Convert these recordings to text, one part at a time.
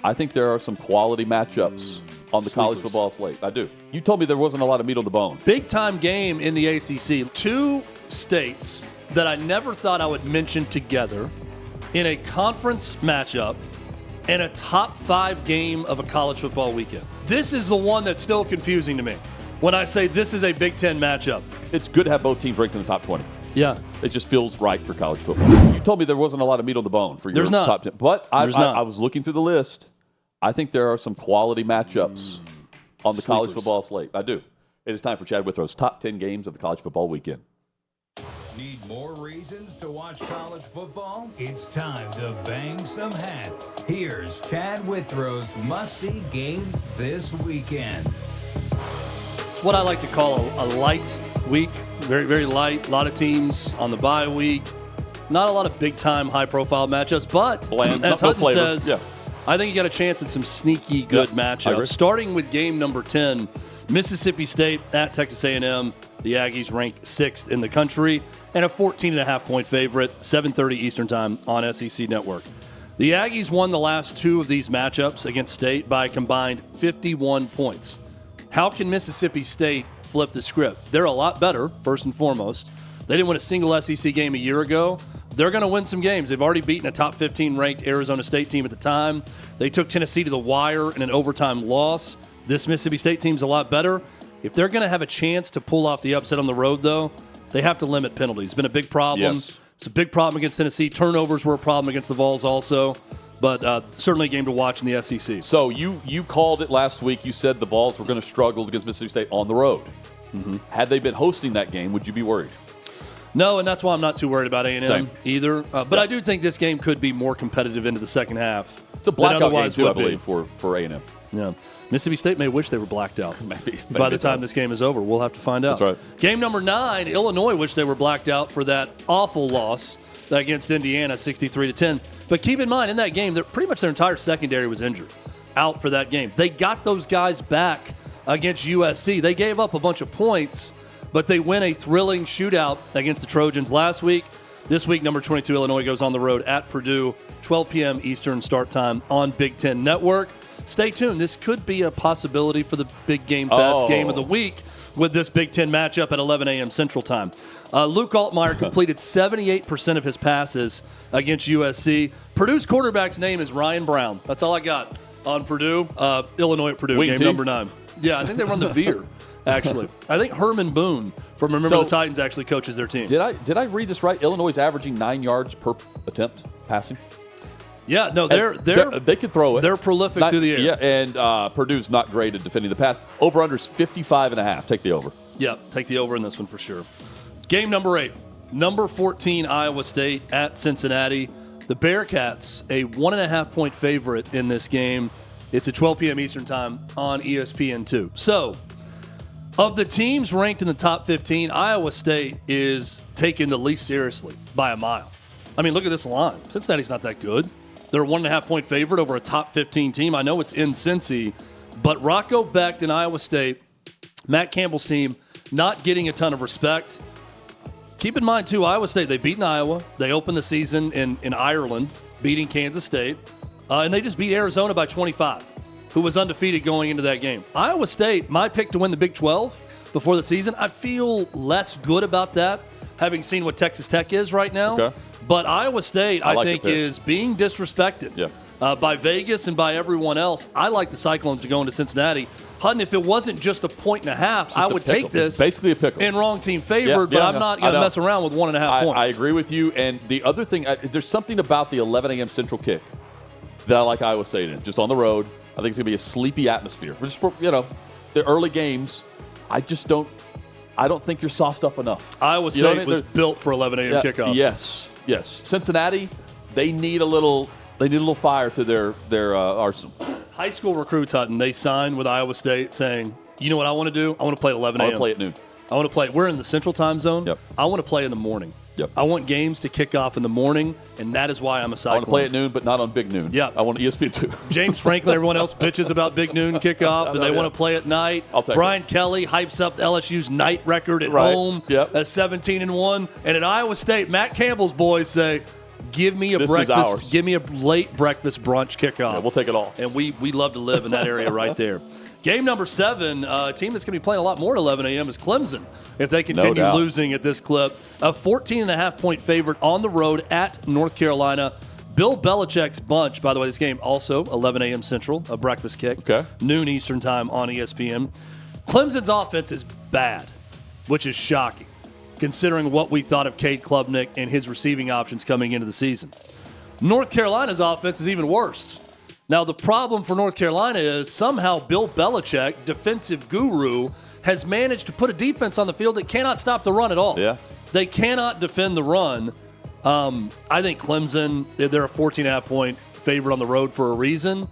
I think there are some quality matchups on the college football slate. I do. You told me there wasn't a lot of meat on the bone. Big-time game in the ACC. Two states that I never thought I would mention together in a conference matchup and a top 5 game of a college football weekend. This is the one that's still confusing to me when I say this is a Big Ten matchup. It's good to have both teams ranked in the top 20. Yeah. It just feels right for college football. You told me there wasn't a lot of meat on the bone for your top 10. But I was looking through the list. I think there are some quality matchups on the college football slate. I do. It is time for Chad Withrow's top 10 games of the college football weekend. Need more reasons to watch college football? It's time to bang some hats. Here's Chad Withrow's must-see games this weekend. It's what I like to call a light week. Very, very light. A lot of teams on the bye week. Not a lot of big-time, high-profile matchups. But as Hutton says, I think you got a chance at some sneaky good matchups. Starting with game number 10, Mississippi State at Texas A&M. The Aggies ranked 6th in the country and a 14.5-point favorite, 7:30 Eastern Time on SEC Network. The Aggies won the last 2 of these matchups against State by a combined 51 points. How can Mississippi State flip the script? They're a lot better, first and foremost. They didn't win a single SEC game a year ago. They're going to win some games. They've already beaten a top 15 ranked Arizona State team at the time. They took Tennessee to the wire in an overtime loss. This Mississippi State team's a lot better. If they're going to have a chance to pull off the upset on the road, though, they have to limit penalties. It's been a big problem. Yes. It's a big problem against Tennessee. Turnovers were a problem against the Vols also. But certainly a game to watch in the SEC. So you called it last week. You said the Vols were going to struggle against Mississippi State on the road. Mm-hmm. Had they been hosting that game, would you be worried? No, and that's why I'm not too worried about A&M either. But I do think this game could be more competitive into the second half. It's a blackout game, too, I believe, for A&M. Yeah. Mississippi State may wish they were blacked out. Maybe by the time this game is over. We'll have to find out. That's right. Game number 9, Illinois wish they were blacked out for that awful loss against Indiana, 63-10. But keep in mind, in that game, pretty much their entire secondary was injured, out for that game. They got those guys back against USC. They gave up a bunch of points, but they win a thrilling shootout against the Trojans last week. This week, number 22, Illinois goes on the road at Purdue, 12 p.m. Eastern start time on Big Ten Network. Stay tuned. This could be a possibility for the big game game of the week with this Big Ten matchup at 11 a.m. Central Time. Luke Altmeyer completed 78% of his passes against USC. Purdue's quarterback's name is Ryan Brown. That's all I got on Purdue. Illinois at Purdue, game number 9. Yeah, I think they run the veer, actually. I think Herman Boone from Remember the Titans actually coaches their team. Did I read this right? Illinois is averaging 9 yards per attempt passing? Yeah, no, they could throw it. They're prolific through the air. Yeah, and Purdue's not great at defending the pass. Over-under's 55.5. Take the over. Yeah, take the over in this one for sure. Game number 8, number 14 Iowa State at Cincinnati. The Bearcats, a 1.5-point favorite in this game. It's at 12 p.m. Eastern Time on ESPN2. So, of the teams ranked in the top 15, Iowa State is taken the least seriously by a mile. I mean, look at this line. Cincinnati's not that good. They're a 1.5-point favorite over a top 15 team. I know it's in Cincy, but Rocco Becht in Iowa State, Matt Campbell's team, not getting a ton of respect. Keep in mind, too, Iowa State, they've beaten Iowa. They opened the season in Ireland, beating Kansas State. And they just beat Arizona by 25, who was undefeated going into that game. Iowa State, my pick to win the Big 12 before the season. I feel less good about that, having seen what Texas Tech is right now. Okay. But Iowa State, I think, is being disrespected by Vegas and by everyone else. I like the Cyclones to go into Cincinnati. Hutton, if it wasn't just a 1.5, I would take this. It's basically a pickle. In wrong team favored, but I'm not going to mess around with 1.5 points. I agree with you. And the other thing, there's something about the 11 a.m. Central kick that I like Iowa State in. Just on the road. I think it's going to be a sleepy atmosphere. Just for, the early games, I don't think you're sauced up enough. Iowa State was built for 11 a.m. kickoffs. Yes. Cincinnati, they need a little fire to their arsenal. High school recruits, Hutton, they signed with Iowa State saying, you know what I want to do? I want to play at 11 a.m. I want to play at noon. I want to play. We're in the Central Time Zone. Yep. I want to play in the morning. Yep. I want games to kick off in the morning, and that is why I'm a Cyclone. I want to play at noon, but not on Big Noon. Yeah. I want ESPN2. James Franklin, everyone else bitches about Big Noon kickoff, and they want to play at night. Brian Kelly hypes up LSU's night record at home as 17-1. And at Iowa State, Matt Campbell's boys say, Give me a breakfast. Give me a late breakfast brunch kickoff. Yeah, we'll take it all. And we love to live in that area right there. Game number 7, a team that's going to be playing a lot more at 11 a.m. is Clemson. If they continue losing at this clip, a 14.5-point favorite on the road at North Carolina. Bill Belichick's bunch, by the way, this game also 11 a.m. Central, a breakfast kick. Okay. Noon Eastern time on ESPN. Clemson's offense is bad, which is shocking, considering what we thought of Cade Klubnik and his receiving options coming into the season. North Carolina's offense is even worse. Now, the problem for North Carolina is somehow Bill Belichick, defensive guru, has managed to put a defense on the field that cannot stop the run at all. Yeah. They cannot defend the run. I think Clemson, they're a 14.5-point favorite on the road for a reason.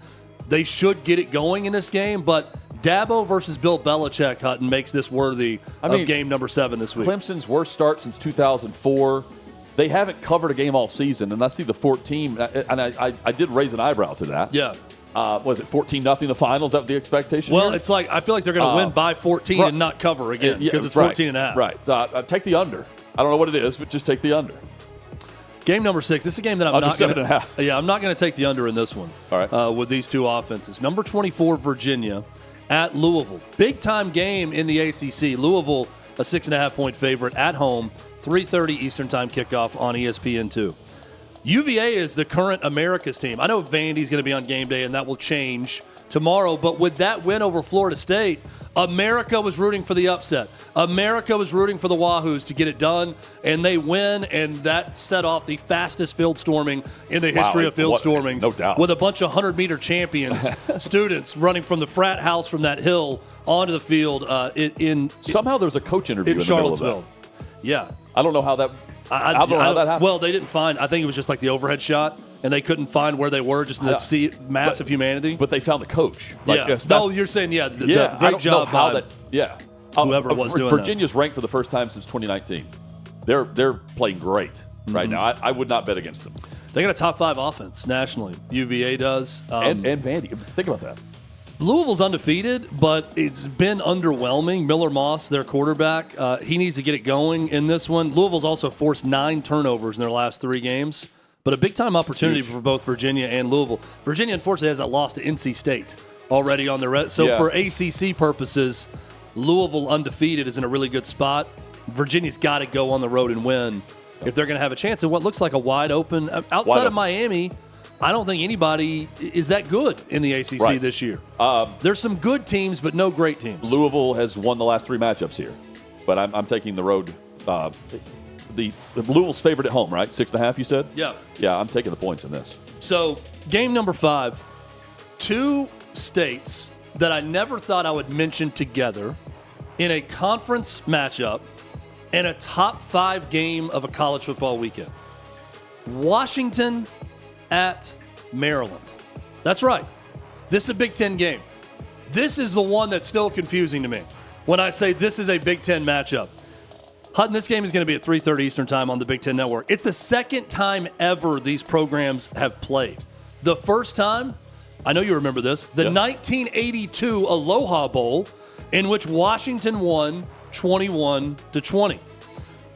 They should get it going in this game, but Dabo versus Bill Belichick, Hutton, makes this worthy of game number 7 this week. Clemson's worst start since 2004. They haven't covered a game all season, and I see the 14, and I did raise an eyebrow to that. Yeah. Was it 14-0 the finals? Is that the expectation? Well, here? it's like I feel like they're going to win by 14 and not cover again because it's 14.5. Right. Take the under. I don't know what it is, but just take the under. Game number 6. This is a game that I'm not going to. Yeah, I'm not going to take the under in this one. All right. With these two offenses, number 24 Virginia at Louisville, big time game in the ACC. Louisville, a 6.5-point favorite at home. 3:30 Eastern Time kickoff on ESPN2. UVA is the current America's team. I know Vandy's going to be on game day, and that will change tomorrow. But with that win over Florida State, America was rooting for the upset. America was rooting for the Wahoos to get it done, and they win, and that set off the fastest field storming in the history of field stormings. No doubt. With a bunch of 100-meter champions, students running from the frat house from that hill onto the field Somehow there was a coach interview in Charlottesville. Yeah. I don't know how that I don't know how that happened. Well, they didn't find – I think it was just like the overhead shot, and they couldn't find where they were just in the massive humanity. But they found the coach. No, you're saying, the great job by whoever it was doing Virginia's ranked for the first time since 2019. They're playing great right now. I would not bet against them. They got a top 5 offense nationally. UVA does. And Vandy. Think about that. Louisville's undefeated, but it's been underwhelming. Miller Moss, their quarterback, he needs to get it going in this one. Louisville's also forced 9 turnovers in their last 3 games, but a big-time opportunity for both Virginia and Louisville. Virginia, unfortunately, has that loss to NC State already on their for ACC purposes, Louisville undefeated is in a really good spot. Virginia's got to go on the road and win if they're going to have a chance in what looks like a wide-open – outside of Miami – I don't think anybody is that good in the ACC this year. There's some good teams, but no great teams. Louisville has won the last 3 matchups here, but I'm taking the road. The Louisville's favored at home, right? 6.5, you said? Yeah. Yeah, I'm taking the points in this. So, game number 5, 2 states that I never thought I would mention together in a conference matchup and a top 5 game of a college football weekend. Washington at Maryland. That's right. This is a Big Ten game. This is the one that's still confusing to me when I say this is a Big Ten matchup. Hutton, this game is going to be at 3:30 Eastern Time on the Big Ten Network. It's the second time ever these programs have played. The first time, I know you remember this, the 1982 Aloha Bowl, in which Washington won 21-20.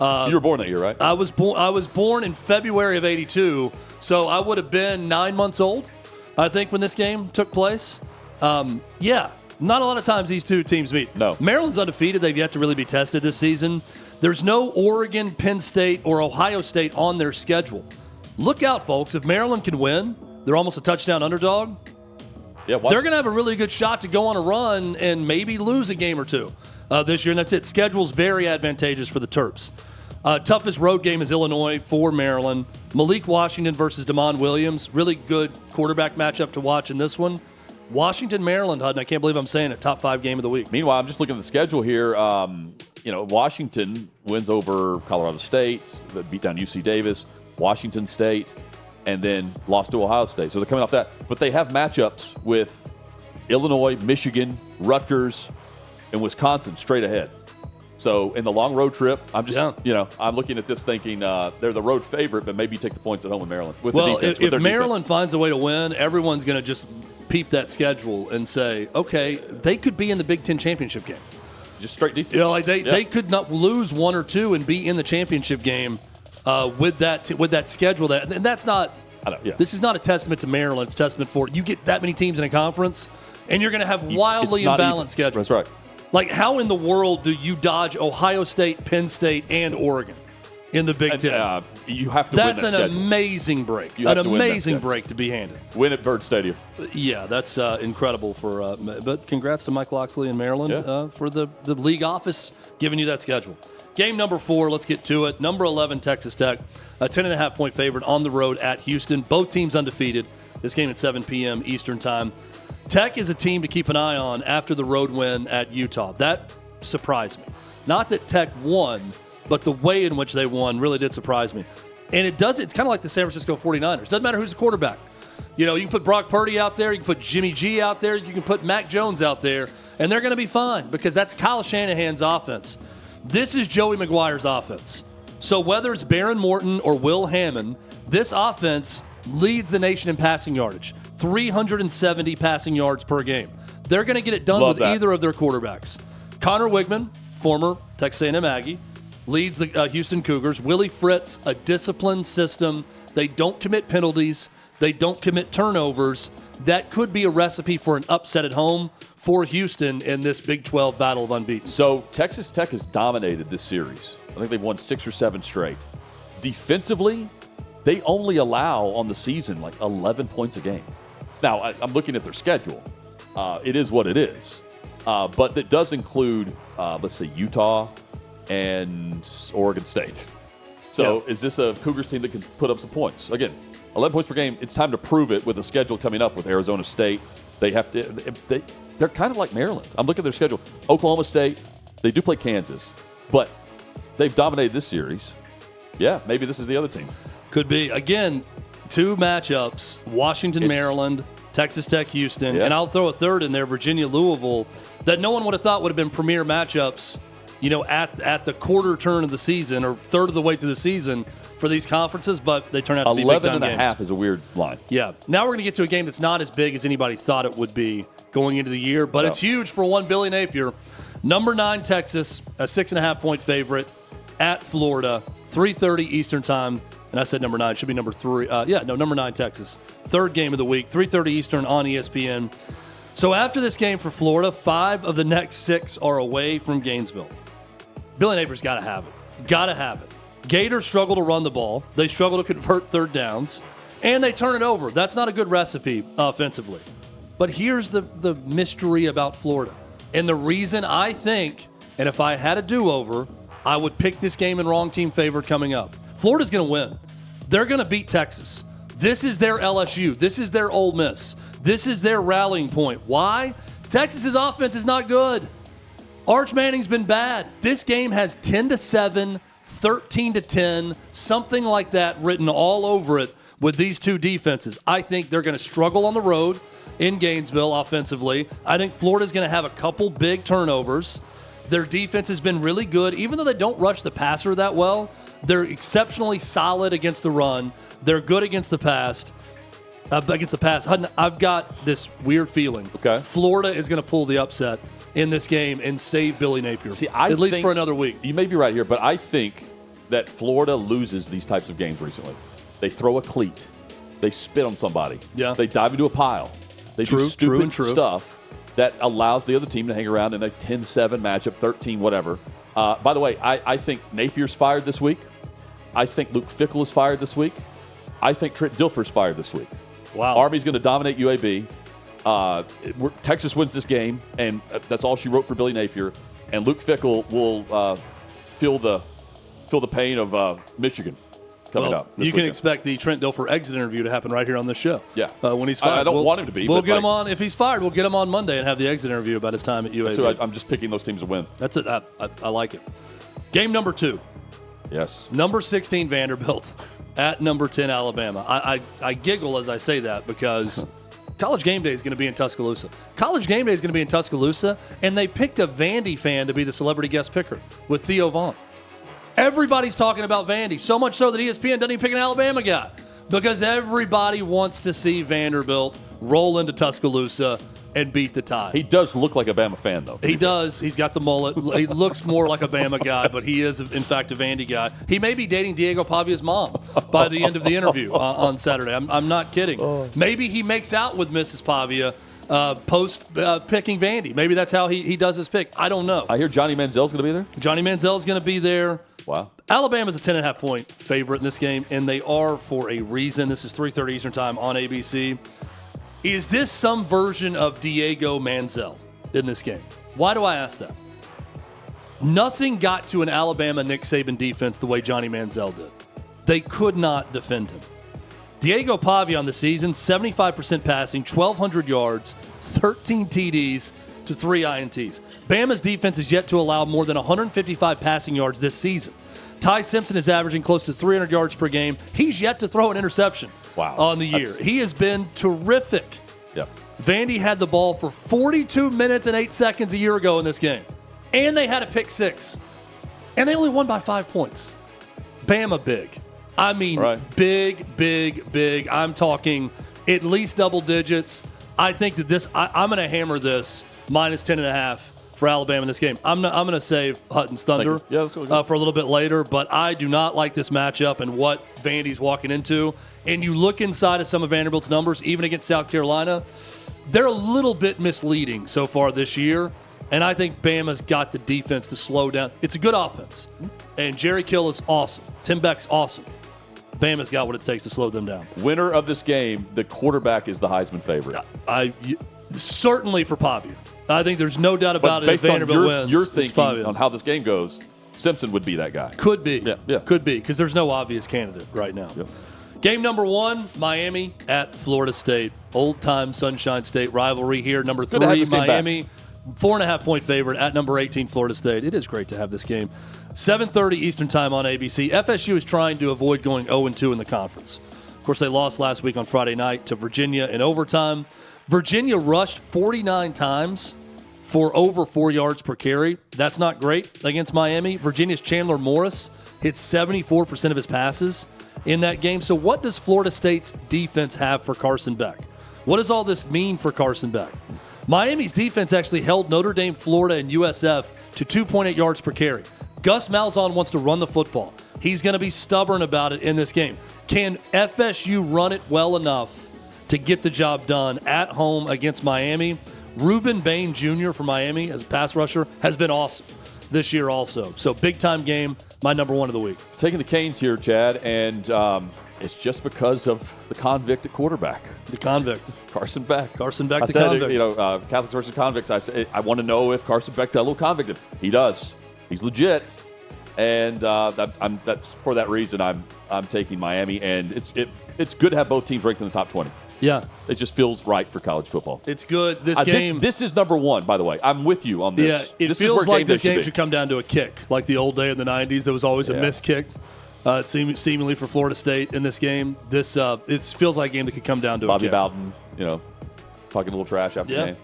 You were born that year, right? I was born in February of '82. So I would have been 9 months old, I think, when this game took place. Not a lot of times these two teams meet. No. Maryland's undefeated. They've yet to really be tested this season. There's no Oregon, Penn State, or Ohio State on their schedule. Look out, folks. If Maryland can win, they're almost a touchdown underdog. Yeah, they're going to have a really good shot to go on a run and maybe lose a game or 2 this year, and that's it. Schedule's very advantageous for the Terps. Toughest road game is Illinois for Maryland. Malik Washington versus Damon Williams. Really good quarterback matchup to watch in this one. Washington, Maryland, Hutton. I can't believe I'm saying it. Top 5 game of the week. Meanwhile, I'm just looking at the schedule here. Washington wins over Colorado State, beat down UC Davis, Washington State, and then lost to Ohio State. So they're coming off that. But they have matchups with Illinois, Michigan, Rutgers, and Wisconsin straight ahead. So in the long road trip, I'm just, I'm looking at this thinking they're the road favorite, but maybe take the points at home in Maryland. If Maryland finds a way to win, everyone's going to just peep that schedule and say, okay, they could be in the Big Ten championship game. Just straight defense. They could not lose 1 or 2 and be in the championship game. with that schedule. And that's not. Yeah. This is not a testament to Maryland. It's a testament for you get that many teams in a conference, and you're going to have wildly imbalanced schedules. That's right. Like, how in the world do you dodge Ohio State, Penn State, and Oregon in the Big Ten? You have to that's win that schedule. That's an amazing break. An amazing break to be handed. Win at Bird Stadium. Yeah, that's incredible for. But congrats to Mike Loxley in Maryland for the league office giving you that schedule. Game number 4, let's get to it. Number 11, Texas Tech, a 10.5-point favorite on the road at Houston. Both teams undefeated. This game at 7 p.m. Eastern time. Tech is a team to keep an eye on after the road win at Utah. That surprised me. Not that Tech won, but the way in which they won really did surprise me. And it's kind of like the San Francisco 49ers. Doesn't matter who's the quarterback. You can put Brock Purdy out there, you can put Jimmy G out there, you can put Mac Jones out there, and they're going to be fine because that's Kyle Shanahan's offense. This is Joey McGuire's offense. So whether it's Baron Morton or Will Hammond, this offense leads the nation in passing yardage. 370 passing yards per game. They're going to get it done with either of their quarterbacks. Connor Wigman, former Texas A&M Aggie, leads the Houston Cougars. Willie Fritz, a disciplined system. They don't commit penalties. They don't commit turnovers. That could be a recipe for an upset at home for Houston in this Big 12 battle of unbeaten. So Texas Tech has dominated this series. I think they've won 6 or 7 straight. Defensively, they only allow on the season like 11 points a game. Now, I'm looking at their schedule. It is what it is. But it does include, let's see, Utah and Oregon State. So is this a Cougars team that can put up some points? Again, 11 points per game. It's time to prove it with the schedule coming up with Arizona State. They have to. They're kind of like Maryland. I'm looking at their schedule. Oklahoma State. They do play Kansas, but they've dominated this series. Yeah, maybe this is the other team. Could be. Again, 2 matchups: Washington, Maryland, Texas Tech, Houston, and I'll throw a third in there: Virginia, Louisville. That no one would have thought would have been premier matchups. At the quarter turn of the season or third of the way through the season for these conferences, but they turn out to be big-time games. 11.5 is a weird line. Yeah. Now we're going to get to a game that's not as big as anybody thought it would be going into the year, but it's huge for one Billy Napier. Number 9, Texas, a 6.5-point favorite at Florida, 3:30 Eastern time. And I said number 9. It should be number 3. Number 9, Texas. Third game of the week, 3:30 Eastern on ESPN. So after this game for Florida, 5 of the next 6 are away from Gainesville. Billy Napier's got to have it. Got to have it. Gators struggle to run the ball. They struggle to convert third downs. And they turn it over. That's not a good recipe offensively. But here's the mystery about Florida. And the reason I think, and if I had a do-over, I would pick this game in wrong team favored coming up. Florida's going to win. They're going to beat Texas. This is their LSU. This is their Ole Miss. This is their rallying point. Why? Texas's offense is not good. Arch Manning's been bad. This game has 10-7, 13-10, something like that written all over it with these 2 defenses. I think they're going to struggle on the road in Gainesville offensively. I think Florida's going to have a couple big turnovers. Their defense has been really good. Even though they don't rush the passer that well, they're exceptionally solid against the run. They're good against the pass. I've got this weird feeling. Okay. Florida is going to pull the upset in this game and save Billy Napier. At least for another week. You may be right here, but I think that Florida loses these types of games recently. They throw a cleat. They spit on somebody. Yeah. They dive into a pile. They do stupid stuff that allows the other team to hang around in a 10-7 matchup, 13, whatever. By the way, I think Napier's fired this week. I think Luke Fickell is fired this week. I think Trent Dilfer's fired this week. Wow. Army's going to dominate UAB. Texas wins this game, and that's all she wrote for Billy Napier. And Luke Fickell will feel the pain of Michigan coming up. You can expect the Trent Dilfer exit interview to happen right here on this show. Yeah. When he's fired. I don't want him to be. We'll get him on. If he's fired, we'll get him on Monday and have the exit interview about his time at UAB. So I'm just picking those teams to win. That's it. I like it. Game number 2. Yes. Number 16 Vanderbilt at number 10 Alabama. I giggle as I say that because College Game Day is going to be in Tuscaloosa. College Game Day is going to be in Tuscaloosa, and they picked a Vandy fan to be the celebrity guest picker with Theo Vaughn. Everybody's talking about Vandy, so much so that ESPN doesn't even pick an Alabama guy because everybody wants to see Vanderbilt roll into Tuscaloosa, and beat the Tide. He does look like a Bama fan, though. He does. He's got the mullet. He looks more like a Bama guy, but he is, in fact, a Vandy guy. He may be dating Diego Pavia's mom by the end of the interview on Saturday. I'm not kidding. Maybe he makes out with Mrs. Pavia post picking Vandy. Maybe that's how he does his pick. I don't know. I hear Johnny Manziel's going to be there. Johnny Manziel's going to be there. Wow. Alabama's a 10.5-point favorite in this game, and they are for a reason. This is 3:30 Eastern Time on ABC. Is this some version of Diego Manziel in this game? Why do I ask that? Nothing got to an Alabama Nick Saban defense the way Johnny Manziel did. They could not defend him. Diego Pavia on the season, 75% passing, 1,200 yards, 13 TDs to 3 INTs. Bama's defense is yet to allow more than 155 passing yards this season. Ty Simpson is averaging close to 300 yards per game. He's yet to throw an interception on the year. He has been terrific. Yep. Vandy had the ball for 42 minutes and 8 seconds a year ago in this game. And they had a pick six. And they only won by 5 points. Bama big. I mean, big, big, big. I'm talking at least double digits. I think that this, I'm going to hammer this minus 10.5 for Alabama in this game. I'm going to save Hutton's Thunder for a little bit later, but I do not like this matchup and what Vandy's walking into. And you look inside of some of Vanderbilt's numbers, even against South Carolina, they're a little bit misleading so far this year. And I think Bama's got the defense to slow down. It's a good offense. And Jerry Kill is awesome. Tim Beck's awesome. Bama's got what it takes to slow them down. Winner of this game, the quarterback is the Heisman favorite. Certainly for Pavia. I think there's no doubt about it. If Vanderbilt wins, you're thinking on how this game goes, Simpson would be that guy. Could be. Yeah. Could be, because there's no obvious candidate right now. Yep. Game number 1, Miami at Florida State. Old-time Sunshine State rivalry here. Number 3, Miami. 4.5-point favorite at number 18, Florida State. It is great to have this game. 7:30 Eastern Time on ABC. FSU is trying to avoid going 0-2 in the conference. Of course, they lost last week on Friday night to Virginia in overtime. Virginia rushed 49 times for over 4 yards per carry. That's not great against Miami. Virginia's Chandler Morris hit 74% of his passes in that game. So what does Florida State's defense have for Carson Beck? What does all this mean for Carson Beck? Miami's defense actually held Notre Dame, Florida, and USF to 2.8 yards per carry. Gus Malzahn wants to run the football. He's going to be stubborn about it in this game. Can FSU run it well enough to get the job done at home against Miami? Reuben Bain Jr. for Miami as a pass rusher has been awesome this year also. So big-time game, my number 1 of the week. Taking the Canes here, Chad, and it's just because of the convict at quarterback. The convict. Carson Beck. Convict. Catholics versus convicts. I want to know if Carson Beck will convict him. He does. He's legit. And that's for that reason I'm taking Miami. And it's good to have both teams ranked in the top 20. Yeah. It just feels right for college football. It's good. This game. This is number 1, by the way. I'm with you on this. Yeah, it feels like this game should come down to a kick, like the old day in the 90s. There was always a missed kick. Seemingly for Florida State in this game. This it feels like a game that could come down to Bobby a kick. Bowden, talking a little trash after the game.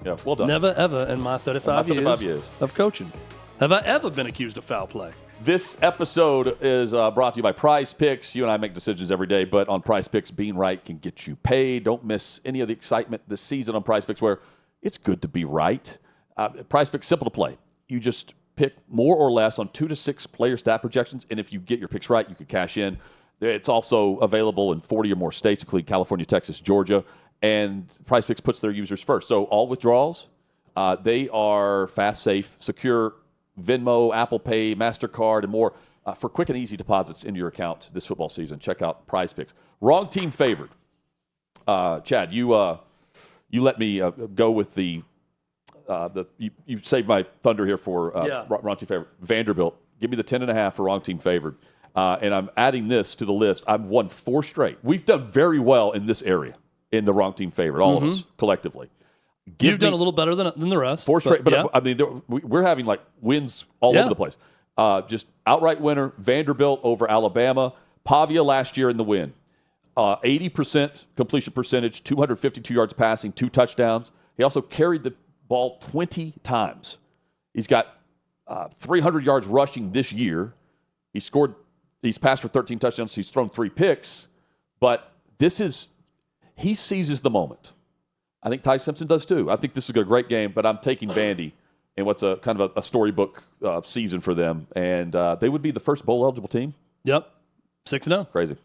Yeah, well done. Never, ever in my 35 years of coaching have I ever been accused of foul play. This episode is brought to you by Prize Picks. You and I make decisions every day, but on Prize Picks, being right can get you paid. Don't miss any of the excitement this season on Prize Picks, where it's good to be right. Prize Picks, simple to play. You just pick more or less on 2 to 6 player stat projections, and if you get your picks right, you could cash in. It's also available in 40 or more states, including California, Texas, Georgia, and Prize Picks puts their users first. So all withdrawals, they are fast, safe, secure. Venmo, Apple Pay, MasterCard, and more for quick and easy deposits into your account this football season. Check out Prize Picks. Wrong team favored. Chad, you let me go with the you saved my thunder here for wrong team favored. Vanderbilt. Give me the 10.5 for wrong team favored. And I'm adding this to the list. I've won 4 straight. We've done very well in this area in the wrong team favored, all of us collectively. You've done a little better than the rest. 4 straight, but I mean, we're having like wins all over the place. Just outright winner, Vanderbilt over Alabama. Pavia last year in the win. 80% completion percentage, 252 yards passing, 2 touchdowns. He also carried the ball 20 times. He's got 300 yards rushing this year. He's passed for 13 touchdowns. He's thrown 3 picks. But he seizes the moment. I think Ty Simpson does too. I think this is a great game, but I'm taking Vandy in what's a kind of a storybook season for them. And they would be the first bowl-eligible team. Yep. 6-0. Crazy.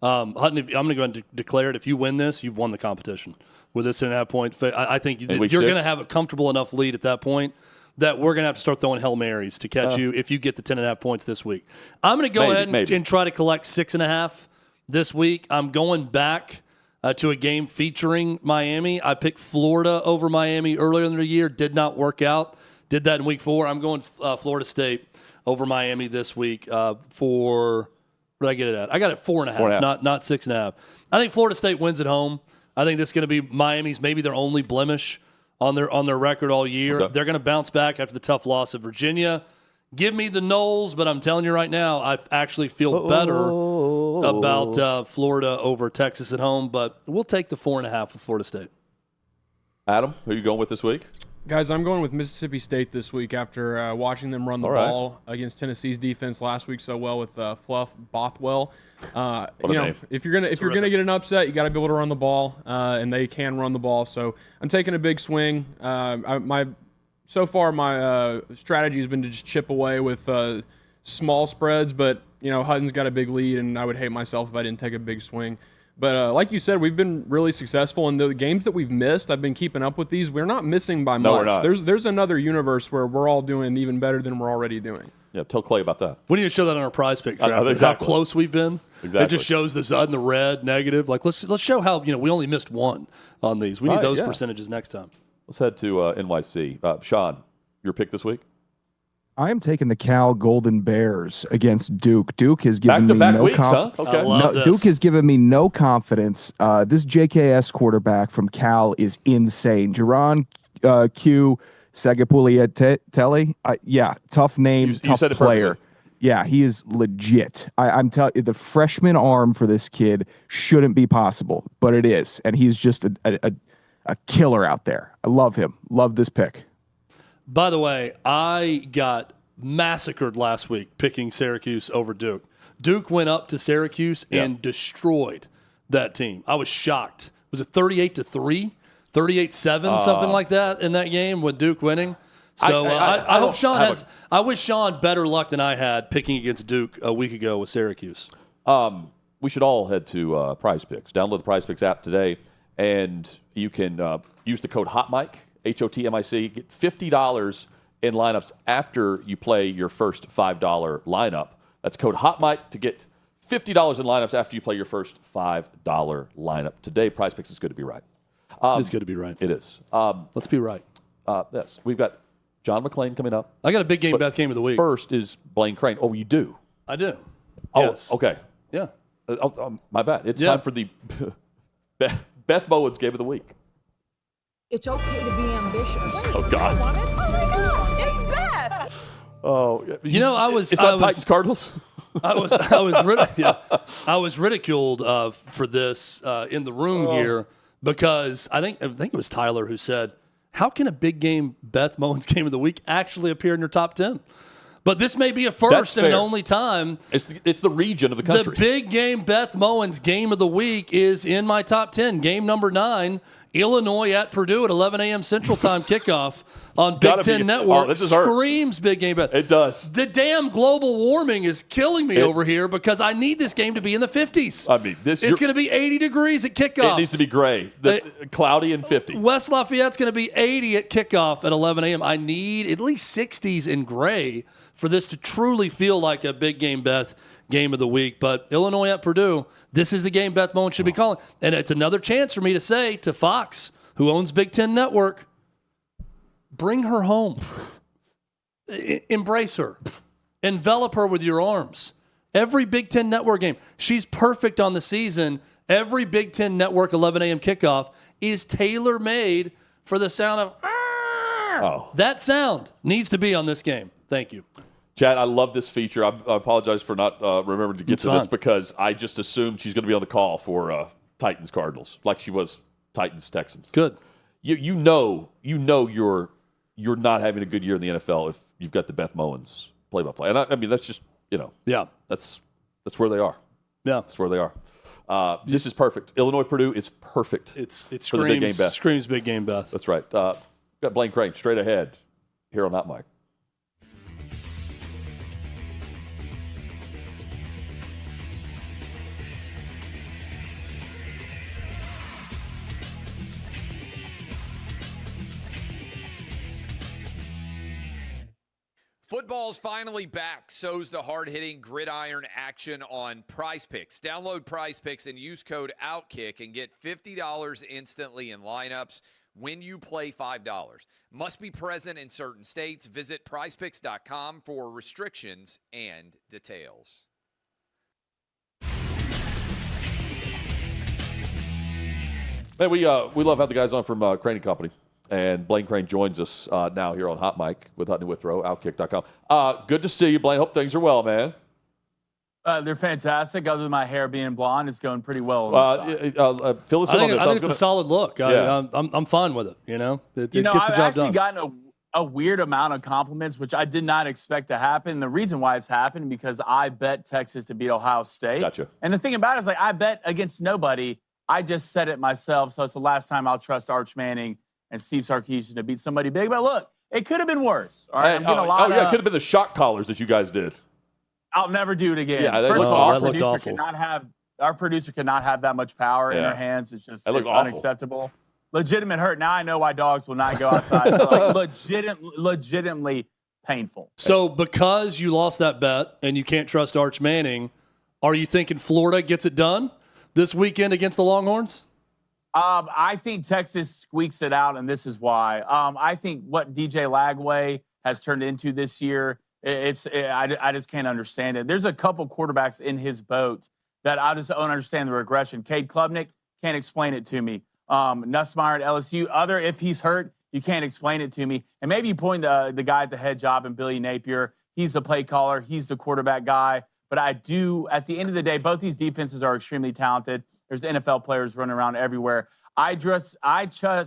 Hutton, I'm going to go ahead and declare it. If you win this, you've won the competition with this 10.5 point. I think you're going to have a comfortable enough lead at that point that we're going to have to start throwing Hail Marys to catch you if you get the 10.5 points this week. I'm going to go ahead and try to collect 6.5 this week. I'm going back to a game featuring Miami. I picked Florida over Miami earlier in the year. Did not work out. Did that in week 4. I'm going Florida State over Miami this week for – what did I get it at? I got it 4.5, not 6.5. I think Florida State wins at home. I think this is going to be Miami's maybe their only blemish on their record all year. Okay. They're going to bounce back after the tough loss of Virginia. Give me the Noles, but I'm telling you right now, I actually feel better about Florida over Texas at home. But we'll take the 4.5 with Florida State. Adam, who are you going with this week? Guys, I'm going with Mississippi State this week after watching them run the ball against Tennessee's defense last week so well with Fluff Bothwell. If you're gonna get an upset, you got to be able to run the ball, and they can run the ball. So I'm taking a big swing. My strategy has been to just chip away with small spreads, but Hutton's got a big lead, and I would hate myself if I didn't take a big swing. But like you said, we've been really successful in the games that we've missed. I've been keeping up with these. We're not missing by much. No, we're not. There's another universe where we're all doing even better than we're already doing. Yeah, tell Clay about that. We need to show that on our prize pick draft. Exactly. How close we've been. Exactly. It just shows the Zud and the red, negative. Like let's show how we only missed one on these. We need those percentages next time. Let's head to NYC. Sean, your pick this week? I am taking the Cal Golden Bears against Duke. Duke has given me back-to-back no weeks, huh? Okay. Duke has given me no confidence. This JKS quarterback from Cal is insane. Jaron Q. Sagapuliatelli. Tough name, tough player. Yeah, he is legit. I'm telling you, the freshman arm for this kid shouldn't be possible, but it is, and he's just a killer out there. I love him. Love this pick. By the way, I got massacred last week picking Syracuse over Duke. Duke went up to Syracuse and destroyed that team. I was shocked. Was it 38-3, 38-7, something like that in that game with Duke winning? So I hope Sean has. I wish Sean better luck than I had picking against Duke a week ago with Syracuse. We should all head to Prize Picks. Download the Prize Picks app today, and you can use the code HOTMIC. HOTMIC, get $50 in lineups after you play your first $5 lineup. That's code HOTMIC to get $50 in lineups after you play your first $5 lineup. Today, Prize Picks is good to be right. It's good to be right. It is. Let's be right. Yes. We've got John McClain coming up. I got a big game, Beth game of the week. First is Blaine Crane. Oh, you do? I do. Oh, yes. Okay. Yeah. My bad. It's time for the Beth Mowins game of the week. It's okay to be ambitious. Oh, God. Oh, my gosh. It's Beth. Oh, I was. It's not Titans Cardinals. I was ridiculed for this in the room here because I think it was Tyler who said, "How can a big game Beth Mowins game of the week actually appear in your top 10?" But this may be a first and an only time. It's the region of the country. The big game Beth Mowins game of the week is in my top 10. Game number 9. Illinois at Purdue at 11 a.m. Central Time kickoff on Big Ten Network. This is screams big game. It does. The damn global warming is killing me over here because I need this game to be in the 50s. I mean, it's going to be 80 degrees at kickoff. It needs to be gray, cloudy and 50. West Lafayette's going to be 80 at kickoff at 11 a.m. I need at least 60s in gray for this to truly feel like a big game Beth game of the week. But Illinois at Purdue, this is the game Beth Mowins should be calling. And it's another chance for me to say to Fox, who owns Big Ten Network, bring her home. Embrace her. Envelop her with your arms. Every Big Ten Network game, she's perfect on the season. Every Big Ten Network 11 a.m. kickoff is tailor-made for the sound of That sound needs to be on this game. Thank you. Chad, I love this feature. I apologize for not remembering to get to this because I just assumed she's going to be on the call for Titans Cardinals, like she was Titans Texans. Good. You know you're not having a good year in the NFL if you've got the Beth Mowins play-by-play. And I mean that's just that's where they are. Yeah, that's where they are. This is perfect. Illinois Purdue is perfect. It for the big game, Beth. Screams big game, Beth. That's right. Got Blaine Crane straight ahead here on OutMic. Football's finally back. So's the hard-hitting gridiron action on Prize Picks. Download Prize Picks and use code OutKick and get $50 instantly in lineups when you play $5. Must be present in certain states. Visit prizepicks.com for restrictions and details. Man, we love having the guys on from Crane & Company. And Blaine Crane joins us now here on Hot Mic with Hutton and Withrow, OutKick.com. Good to see you, Blaine. Hope things are well, man. They're fantastic. Other than my hair being blonde, it's going pretty well. Fill us in on this. I think it's a solid look. Yeah. I'm fine with it. It gets the job done. I've actually gotten a weird amount of compliments, which I did not expect to happen. The reason why it's happened because I bet Texas to beat Ohio State. Gotcha. And the thing about it is, I bet against nobody. I just said it myself, so it's the last time I'll trust Arch Manning and Steve Sarkisian to beat somebody big. But look, it could have been worse. All right, it could have been the shock collars that you guys did. I'll never do it again. Yeah, First of all, our producer cannot have that much power in her hands. It's just unacceptable. Legitimate hurt. Now I know why dogs will not go outside. Legitimately painful. So because you lost that bet and you can't trust Arch Manning, are you thinking Florida gets it done this weekend against the Longhorns? I think Texas squeaks it out, and this is why. I think what DJ Lagway has turned into this year, I just can't understand it. There's a couple quarterbacks in his boat that I just don't understand the regression. Cade Klubnik, can't explain it to me. Nussmeier at LSU, if he's hurt, you can't explain it to me. And maybe you point the guy at the head job and Billy Napier. He's the play caller. He's the quarterback guy. But at the end of the day, both these defenses are extremely talented. There's NFL players running around everywhere. I just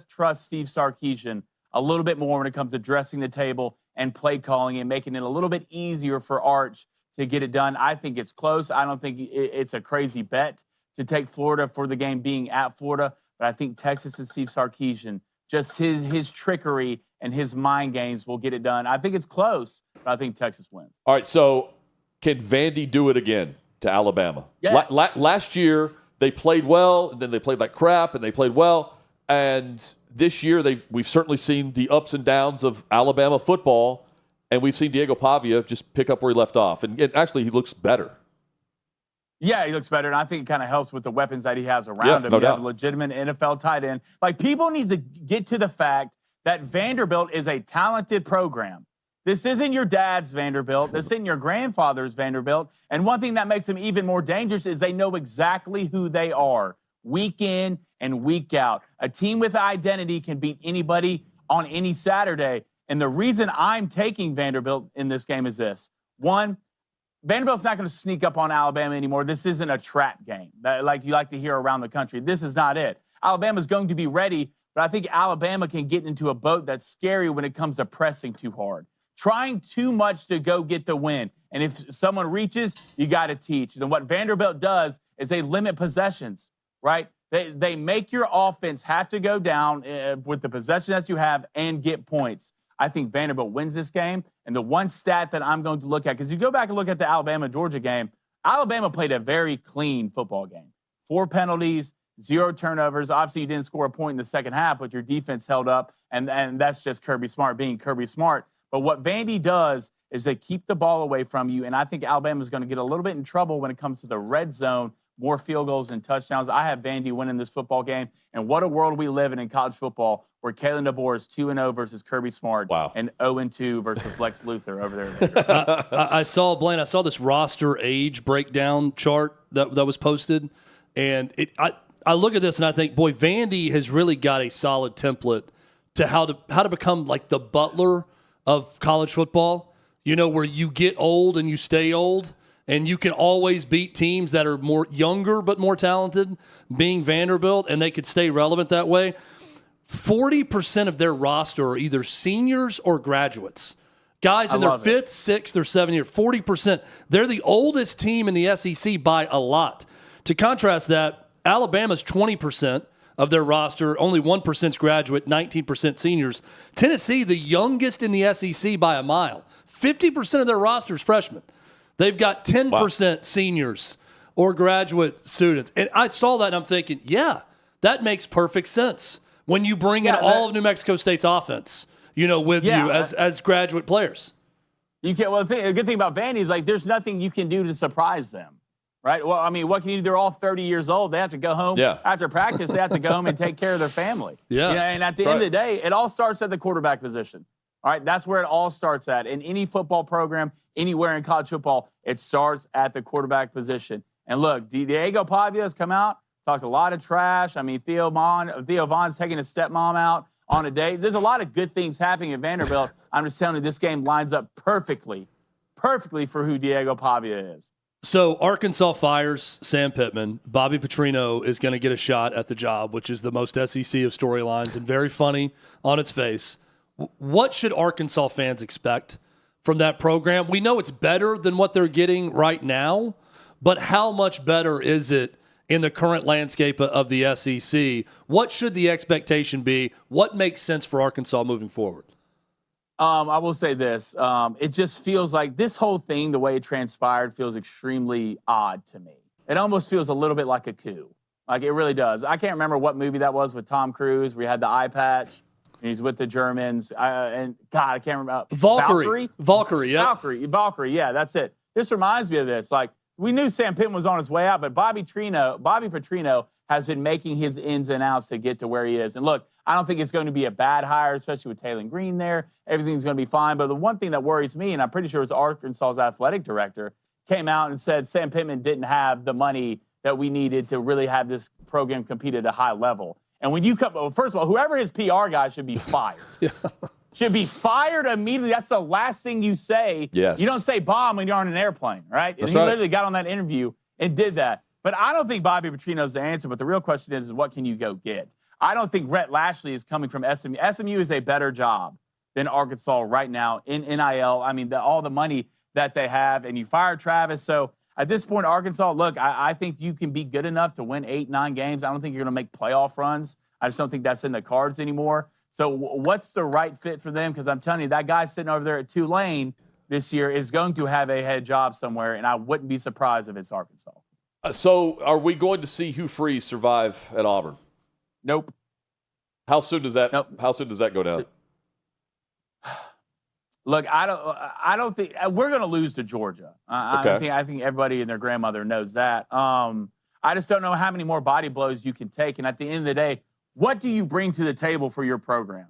trust Steve Sarkisian a little bit more when it comes to dressing the table and play calling and making it a little bit easier for Arch to get it done. I think it's close. I don't think it's a crazy bet to take Florida for the game being at Florida. But I think Texas and Steve Sarkisian, just his trickery and his mind games will get it done. I think it's close, but I think Texas wins. All right, so can Vandy do it again to Alabama? Yes. Last year, they played well, and then they played like crap, and they played well. And this year, we've certainly seen the ups and downs of Alabama football, and we've seen Diego Pavia just pick up where he left off. And actually, he looks better. Yeah, he looks better, and I think it kind of helps with the weapons that he has around him. No you doubt. have a legitimate NFL tight end. Like, people need to get to the fact that Vanderbilt is a talented program. This isn't your dad's Vanderbilt. This isn't your grandfather's Vanderbilt. And one thing that makes them even more dangerous is they know exactly who they are week in and week out. A team with identity can beat anybody on any Saturday. And the reason I'm taking Vanderbilt in this game is this. One, Vanderbilt's not going to sneak up on Alabama anymore. This isn't a trap game like you like to hear around the country. This is not it. Alabama's going to be ready, but I think Alabama can get into a boat that's scary when it comes to pressing too hard. Trying too much to go get the win. And if someone reaches, you got to teach. Then what Vanderbilt does is they limit possessions, right? They make your offense have to go down with the possession that you have and get points. I think Vanderbilt wins this game. And the one stat that I'm going to look at, because you go back and look at the Alabama-Georgia game, Alabama played a very clean football game. 4 penalties, 0 turnovers. Obviously, you didn't score a point in the second half, but your defense held up, and that's just Kirby Smart being Kirby Smart. But what Vandy does is they keep the ball away from you, and I think Alabama is going to get a little bit in trouble when it comes to the red zone, more field goals and touchdowns. I have Vandy winning this football game, and what a world we live in college football where Kalen DeBoer is 2-0 versus Kirby Smart and 0-2 versus Lex Luthor over there. I saw this roster age breakdown chart that was posted, and I look at this and I think, boy, Vandy has really got a solid template to how to become like the Butler of college football, where you get old and you stay old, and you can always beat teams that are more younger but more talented, being Vanderbilt, and they could stay relevant that way. 40% of their roster are either seniors or graduates. Guys in their 5th, 6th, or 7th year, 40%. They're the oldest team in the SEC by a lot. To contrast that, Alabama's 20% of their roster, only 1% graduate, 19% seniors. Tennessee, the youngest in the SEC by a mile. 50% of their roster is freshmen. They've got 10% seniors or graduate students. And I saw that and I'm thinking, yeah, that makes perfect sense when you bring in all of New Mexico State's offense, with you as graduate players. You can't. Well, the good thing about Vandy is there's nothing you can do to surprise them, right? Well, I mean, what can you do? They're all 30 years old. They have to go home after practice. They have to go home and take care of their family. Yeah. And at the end of the day, it all starts at the quarterback position. All right, that's where it all starts at. In any football program, anywhere in college football, it starts at the quarterback position. And look, Diego Pavia has come out, talked a lot of trash. I mean, Theo Vaughn's taking his stepmom out on a date. There's a lot of good things happening at Vanderbilt. I'm just telling you, this game lines up perfectly for who Diego Pavia is. So Arkansas fires Sam Pittman. Bobby Petrino is going to get a shot at the job, which is the most SEC of storylines and very funny on its face. What should Arkansas fans expect from that program? We know it's better than what they're getting right now, but how much better is it in the current landscape of the SEC? What should the expectation be? What makes sense for Arkansas moving forward? I will say this. It just feels like this whole thing, the way it transpired, feels extremely odd to me. It almost feels a little bit like a coup. Like, it really does. I can't remember what movie that was with Tom Cruise where he had the eye patch. He's with the Germans. I can't remember. Valkyrie, yeah. Valkyrie, yeah, that's it. This reminds me of this. Like, we knew Sam Pittman was on his way out, but Bobby Petrino has been making his ins and outs to get to where he is. And look, I don't think it's going to be a bad hire, especially with Taylor Green there. Everything's going to be fine. But the one thing that worries me, and I'm pretty sure it's Arkansas's athletic director, came out and said Sam Pittman didn't have the money that we needed to really have this program compete at a high level. And when you come, well, first of all, whoever his PR guy should be fired. Should be fired immediately. That's the last thing you say. Yes. You don't say bomb when you're on an airplane, right? And he literally got on that interview and did that. But I don't think Bobby Petrino's the answer. But the real question is what can you go get? I don't think Rhett Lashley is coming from SMU. SMU is a better job than Arkansas right now in NIL. I mean, all the money that they have, and you fire Travis. So at this point, Arkansas, look, I think you can be good enough to win 8, 9 games. I don't think you're going to make playoff runs. I just don't think that's in the cards anymore. So what's the right fit for them? Because I'm telling you, that guy sitting over there at Tulane this year is going to have a head job somewhere, and I wouldn't be surprised if it's Arkansas. So are we going to see Hugh Freeze survive at Auburn? Nope. How soon does that go down? Look, I don't think we're going to lose to Georgia. I think everybody and their grandmother knows that. I just don't know how many more body blows you can take. And at the end of the day, what do you bring to the table for your program,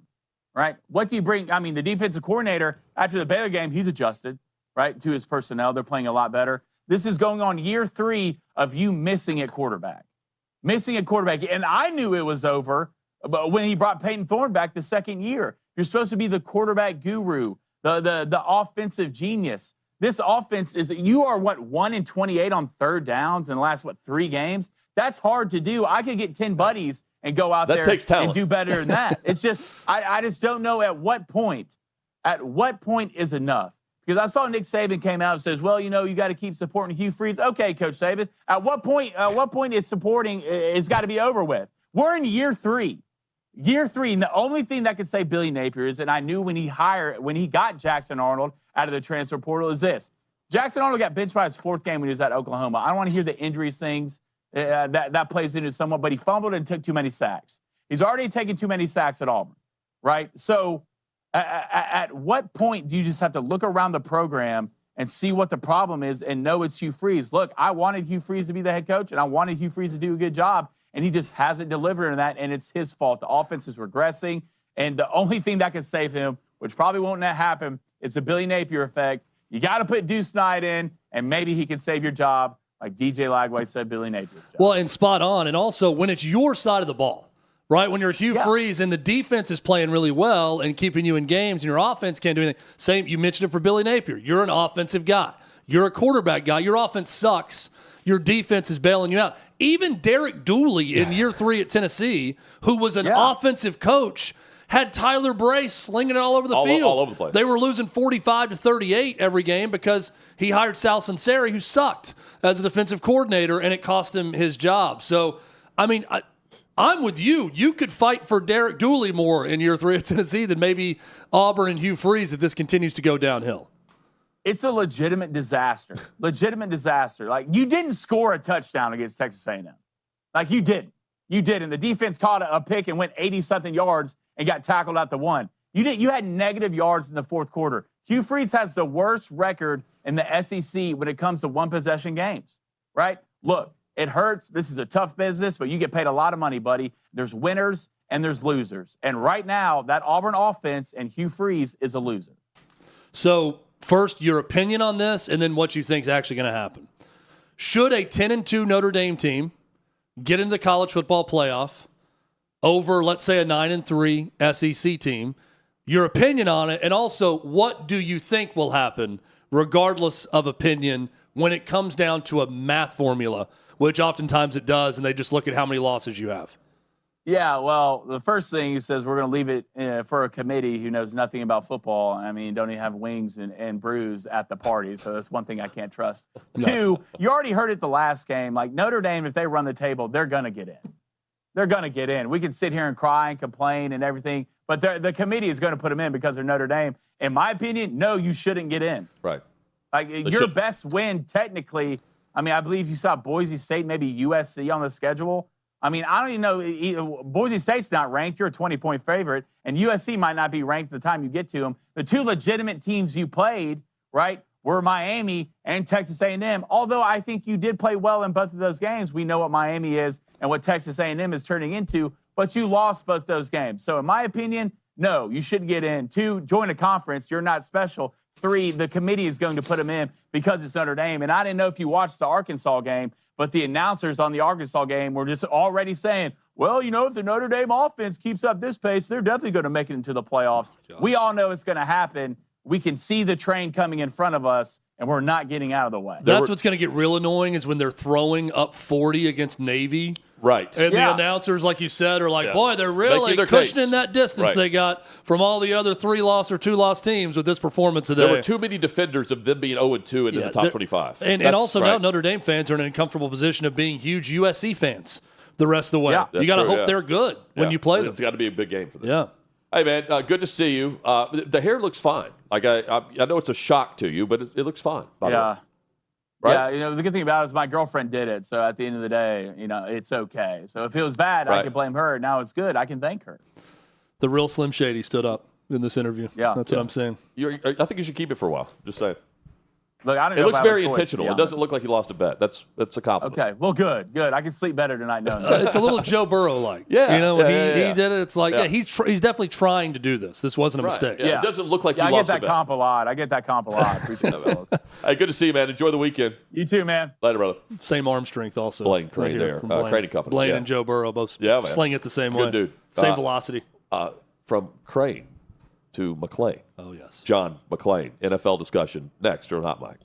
right? What do you bring? I mean, the defensive coordinator, after the Baylor game, he's adjusted, right, to his personnel. They're playing a lot better. This is going on year 3 of you missing at quarterback. And I knew it was over but when he brought Peyton Thorne back the second year. You're supposed to be the quarterback guru, the offensive genius. This offense you are 1 in 28 on third downs in the last 3 games. That's hard to do. I could get 10 buddies and go out there and do better than that. It's just I just don't know at what point is enough. Because I saw Nick Saban came out and says, well, you got to keep supporting Hugh Freeze. Okay, Coach Saban. At what point is supporting it's got to be over with? We're in year 3. Year 3, and the only thing that could save Billy Napier is, and I knew when he got Jackson Arnold out of the transfer portal, is this. Jackson Arnold got benched by his 4th game when he was at Oklahoma. I don't want to hear the injuries things that plays into somewhat, but he fumbled and took too many sacks. He's already taken too many sacks at Auburn, right? So at what point do you just have to look around the program and see what the problem is and know it's Hugh Freeze? Look, I wanted Hugh Freeze to be the head coach, and I wanted Hugh Freeze to do a good job, and he just hasn't delivered in that, and it's his fault. The offense is regressing, and the only thing that can save him, which probably won't happen, is the Billy Napier effect. You got to put Deuce Knight in, and maybe he can save your job, like DJ Lagway said Billy Napier's job. Well, and spot on, and also when it's your side of the ball, right? When you're Hugh Freeze and the defense is playing really well and keeping you in games and your offense can't do anything. Same, you mentioned it for Billy Napier. You're an offensive guy. You're a quarterback guy. Your offense sucks. Your defense is bailing you out. Even Derek Dooley in year 3 at Tennessee, who was an offensive coach, had Tyler Bray slinging it all over the field. All over the place. They were losing 45-38 every game because he hired Sal Sunseri, who sucked as a defensive coordinator, and it cost him his job. So, I mean, I'm with you. You could fight for Derek Dooley more in year 3 at Tennessee than maybe Auburn and Hugh Freeze if this continues to go downhill. It's a legitimate disaster. Legitimate disaster. Like, you didn't score a touchdown against Texas A&M. Like, you didn't. You did. And the defense caught a pick and went 80-something yards and got tackled at the 1. You didn't. You had negative yards in the fourth quarter. Hugh Freeze has the worst record in the SEC when it comes to one-possession games, right? Look, it hurts. This is a tough business, but you get paid a lot of money, buddy. There's winners and there's losers. And right now, that Auburn offense and Hugh Freeze is a loser. So, first, your opinion on this, and then what you think is actually going to happen. Should a 10-2 Notre Dame team get into the college football playoff over, let's say, a 9-3 SEC team? Your opinion on it, and also what do you think will happen, regardless of opinion, when it comes down to a math formula, which oftentimes it does, and they just look at how many losses you have? Yeah, well, the first thing he says, we're going to leave it for a committee who knows nothing about football. I mean, don't even have wings and brews at the party, so that's one thing I can't trust. No. 2, you already heard it the last game. Like, Notre Dame, if they run the table, they're going to get in. They're going to get in. We can sit here and cry and complain and everything, but the committee is going to put them in because they're Notre Dame. In my opinion, no, you shouldn't get in. Right. Like, your best win, technically, I mean, I believe you saw Boise State, maybe USC on the schedule. I mean, I don't even know. Boise State's not ranked. You're a 20-point favorite, and USC might not be ranked at the time you get to them. The 2 legitimate teams you played, right, were Miami and Texas A&M. Although I think you did play well in both of those games. We know what Miami is and what Texas A&M is turning into, but you lost both those games. So in my opinion, no, you shouldn't get in. 2, join a conference. You're not special. 3, the committee is going to put them in because it's Notre Dame. And I didn't know if you watched the Arkansas game, but the announcers on the Arkansas game were just already saying, well, you know, if the Notre Dame offense keeps up this pace, they're definitely going to make it into the playoffs. We all know it's going to happen. We can see the train coming in front of us, and we're not getting out of the way. That's what's going to get real annoying is when they're throwing up 40 against Navy. Right. And the announcers, like you said, are like, boy, they're really cushioning that distance they got from all the other 3-loss or 2-loss teams with this performance today. There were too many defenders of them being 0-2 in the top 25. And also now Notre Dame fans are in an uncomfortable position of being huge USC fans the rest of the way. Yeah, you got to hope they're good when you play them. It's got to be a big game for them. Yeah. Hey, man, good to see you. The hair looks fine. Like I know it's a shock to you, but it looks fine. By the way. Right? Yeah, you know, the good thing about it is my girlfriend did it. So at the end of the day, you know, it's okay. So if it was bad, I can blame her. Now it's good. I can thank her. The real Slim Shady stood up in this interview. Yeah. That's what I'm saying. I think you should keep it for a while. Just saying. Look, I don't know. It looks very intentional. It doesn't look like you lost a bet. That's a compliment. Okay. Well, good. I can sleep better tonight knowing that. It's a little Joe Burrow-like. Yeah. You know, when he did it, it's like, he's definitely trying to do this. This wasn't a mistake. Yeah. It doesn't look like you lost a bet. I get that comp a lot. Appreciate it, fellas. Hey, good to see you, man. Enjoy the weekend. You too, man. Later, brother. Same arm strength also. Blaine Crane there. Crane Company. Blaine and Joe Burrow both sling it the same way. Good dude. Same velocity. From Crane to McClain. Oh, yes. John McClain. NFL discussion next during Hot Mic.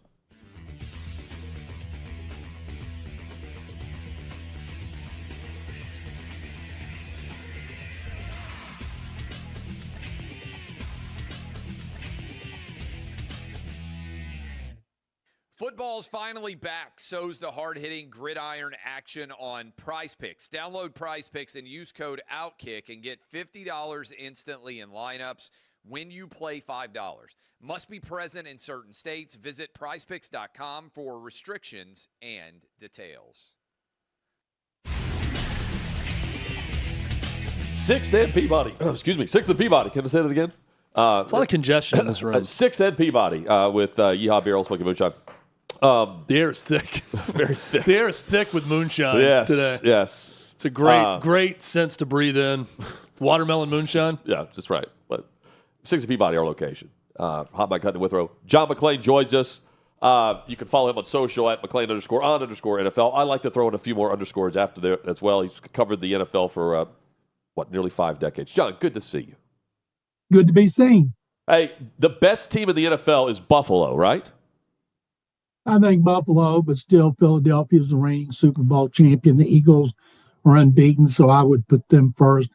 Football's finally back. So's the hard-hitting gridiron action on Prize Picks. Download Prize Picks and use code OutKick and get $50 instantly in lineups when you play $5. Must be present in certain states. Visit prizepicks.com for restrictions and details. 6th and Peabody. Excuse me. 6th and Peabody. Can I say that again? It's a lot of congestion in this room. 6th and Peabody with Yeehaw Beer, Smoky Moonshine. The air is thick. Very thick. The air is thick with moonshine today. Yes. It's a great sense to breathe in. Watermelon moonshine. Yeah, just right. But 6th and Peabody, our location. Hot Mic Hunt and Withrow. John McClain joins us. You can follow him on social at McClain_on_NFL. I like to throw in a few more underscores after there as well. He's covered the NFL for, nearly 5 decades. John, good to see you. Good to be seen. Hey, the best team in the NFL is Buffalo, right? I think Buffalo, but still Philadelphia is the reigning Super Bowl champion. The Eagles are unbeaten, so I would put them first.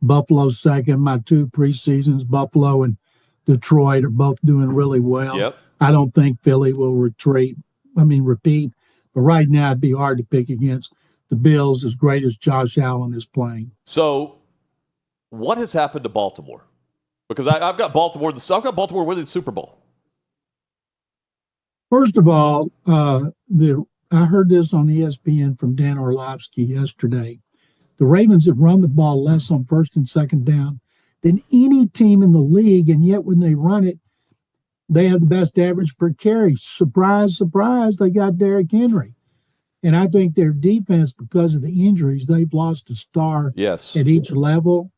Buffalo's second. My 2 preseasons, Buffalo and Detroit, are both doing really well. Yep. I don't think Philly will repeat. But right now, it'd be hard to pick against the Bills as great as Josh Allen is playing. So, what has happened to Baltimore? Because I've got Baltimore winning the Super Bowl. First of all, I heard this on ESPN from Dan Orlovsky yesterday. The Ravens have run the ball less on first and second down than any team in the league, and yet when they run it, they have the best average per carry. Surprise, surprise, they got Derrick Henry. And I think their defense, because of the injuries, they've lost a star at each level,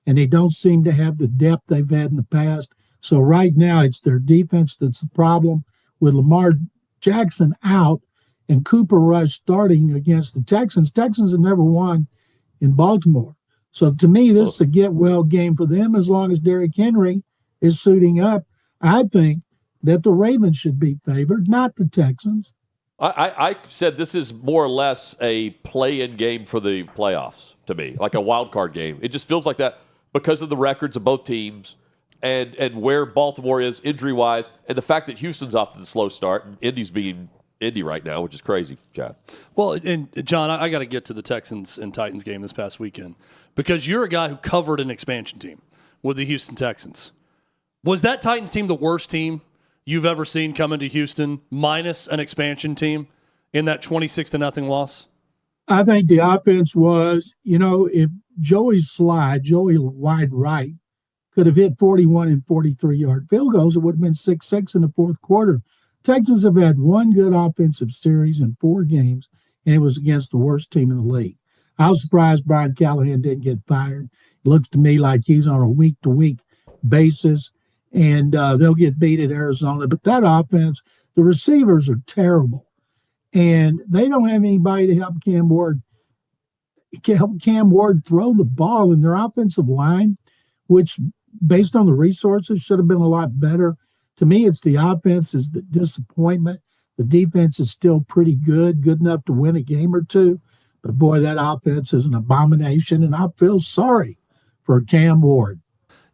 and they don't seem to have the depth they've had in the past. So right now, it's their defense that's the problem. With Lamar Jackson out and Cooper Rush starting against the Texans, Texans have never won in Baltimore. So to me, this is a get-well game for them as long as Derrick Henry is suiting up. I think that the Ravens should be favored, not the Texans. I said this is more or less a play-in game for the playoffs to me, like a wild card game. It just feels like that because of the records of both teams and where Baltimore is injury-wise, and the fact that Houston's off to the slow start and Indy's being Indy right now, which is crazy, Chad. Well, and John, I got to get to the Texans and Titans game this past weekend because you're a guy who covered an expansion team with the Houston Texans. Was that Titans team the worst team you've ever seen come into Houston minus an expansion team in that 26-0 loss? I think the offense was, if Joey wide right, could have hit 41 and 43-yard field goals, it would have been 6-6 in the fourth quarter. Texans have had one good offensive series in 4 games, and it was against the worst team in the league. I was surprised Brian Callahan didn't get fired. It looks to me like he's on a week-to-week basis, and they'll get beat at Arizona. But that offense, the receivers are terrible, and they don't have anybody to help Cam Ward throw the ball in their offensive line, which, based on the resources, should have been a lot better. To me, it's the offense is the disappointment. The defense is still pretty good enough to win a game or two. But, boy, that offense is an abomination, and I feel sorry for Cam Ward.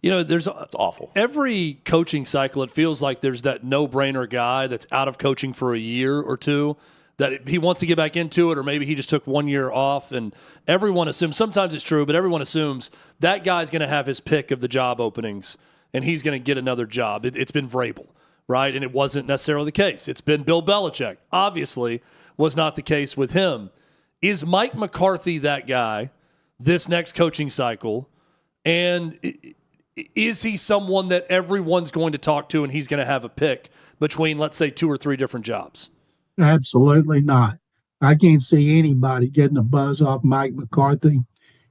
It's awful. Every coaching cycle, it feels like there's that no-brainer guy that's out of coaching for a year or two that he wants to get back into it, or maybe he just took 1 year off, and everyone assumes, sometimes it's true, but everyone assumes that guy's going to have his pick of the job openings, and he's going to get another job. It's been Vrabel, right? And it wasn't necessarily the case. It's been Bill Belichick. Obviously, was not the case with him. Is Mike McCarthy that guy this next coaching cycle? And is he someone that everyone's going to talk to and he's going to have a pick between, let's say, 2 or 3 different jobs? Absolutely not. I can't see anybody getting a buzz off Mike McCarthy.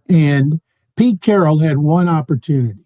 And Pete Carroll had one opportunity.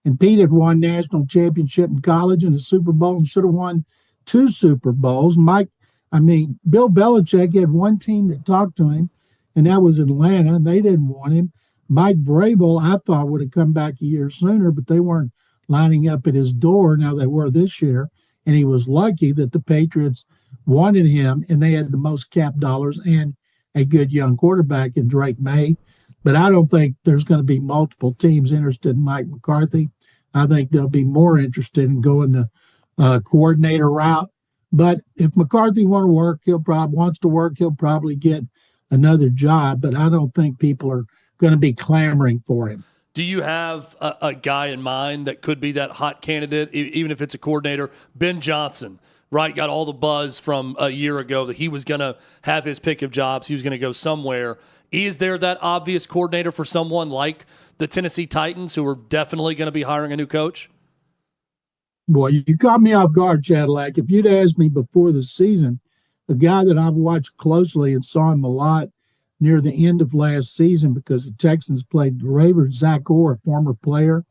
And Pete had won national championship in college and a Super Bowl and should have won 2 Super Bowls. Bill Belichick had one team that talked to him, and that was Atlanta, and they didn't want him. Mike Vrabel, I thought, would have come back a year sooner, but they weren't lining up at his door. Now they were this year, and he was lucky that the Patriots wanted him, and they had the most cap dollars and a good young quarterback in Drake May. But I don't think there's going to be multiple teams interested in Mike McCarthy. I think they'll be more interested in going the coordinator route. But if McCarthy wants to work, he'll probably get another job. But I don't think people are going to be clamoring for him. Do you have a guy in mind that could be that hot candidate, even if it's a coordinator? Ben Johnson, right, got all the buzz from a year ago that he was going to have his pick of jobs. He was going to go somewhere. Is there that obvious coordinator for someone like the Tennessee Titans who are definitely going to be hiring a new coach? Boy, you caught me off guard, Cadillac. If you'd asked me before the season, a guy that I've watched closely and saw him a lot near the end of last season because the Texans played the Ravens, Zach Orr, a former player.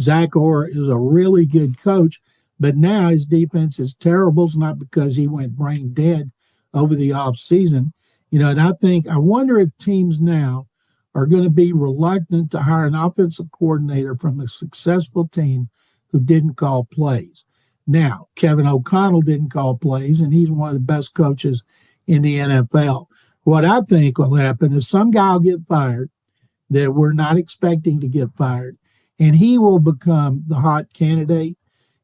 Zach Orr is a really good coach, but now his defense is terrible. It's not because he went brain dead over the offseason. And I wonder if teams now are going to be reluctant to hire an offensive coordinator from a successful team who didn't call plays. Now, Kevin O'Connell didn't call plays, and he's one of the best coaches in the NFL. What I think will happen is some guy will get fired. that we're not expecting to get fired, and he will become the hot candidate.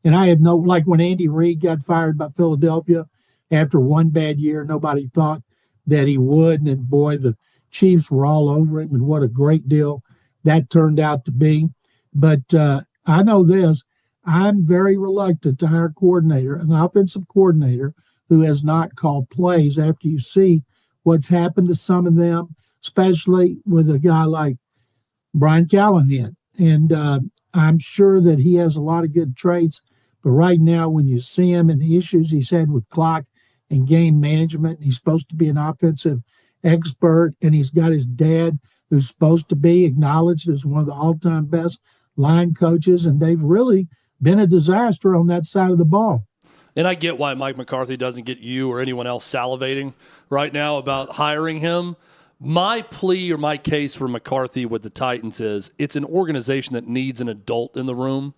And I have like when Andy Reid got fired by Philadelphia after one bad year, nobody thought that he would. And boy, the Chiefs were all over him, and what a great deal that turned out to be. But I know this, I'm very reluctant to hire an offensive coordinator who has not called plays after you see what's happened to some of them, especially with a guy like Brian Callahan. And I'm sure that he has a lot of good traits, but right now when you see him and the issues he's had with clock and game management, he's supposed to be an offensive expert, and he's got his dad who's supposed to be acknowledged as one of the all-time best line coaches, and they've really been a disaster on that side of the ball. And I get why Mike McCarthy doesn't get you or anyone else salivating right now about hiring him. My plea or my case for McCarthy with the Titans is it's an organization that needs an adult in the room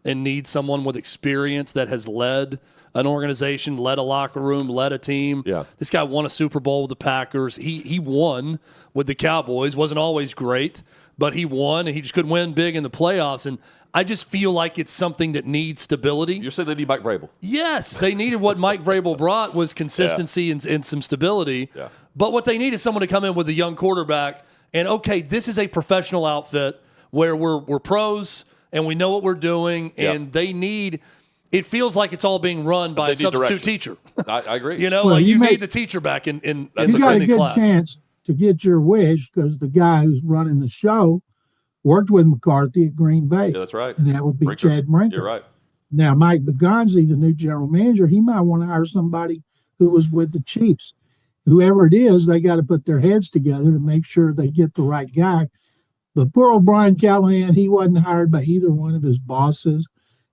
and needs someone with experience that has led an organization, led a locker room, led a team. Yeah. This guy won a Super Bowl with the Packers. He won with the Cowboys. Wasn't always great, but he won, and he just couldn't win big in the playoffs. And I just feel like it's something that needs stability. You're saying they need Mike Vrabel? Yes, they needed what Mike Vrabel brought was consistency and some stability. Yeah. But what they need is someone to come in with a young quarterback and, okay, this is a professional outfit where we're pros and we know what we're doing, and they need – it feels like it's all being run by a substitute teacher. I agree. You need the teacher back in you got a good chance to get your wish because the guy who's running the show worked with McCarthy at Green Bay. Yeah, that's right. And that would be Chad Brinker. You're right. Now, Mike Begonzi, the new general manager, he might want to hire somebody who was with the Chiefs. Whoever it is, they got to put their heads together to make sure they get the right guy. But poor old Brian Callahan, he wasn't hired by either one of his bosses.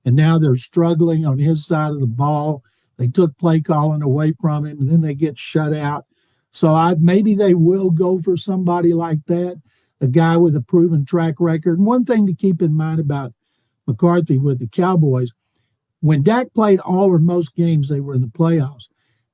And now they're struggling on his side of the ball. They took play calling away from him, and then they get shut out. So maybe they will go for somebody like that, a guy with a proven track record. And one thing to keep in mind about McCarthy with the Cowboys, when Dak played all or most games, they were in the playoffs.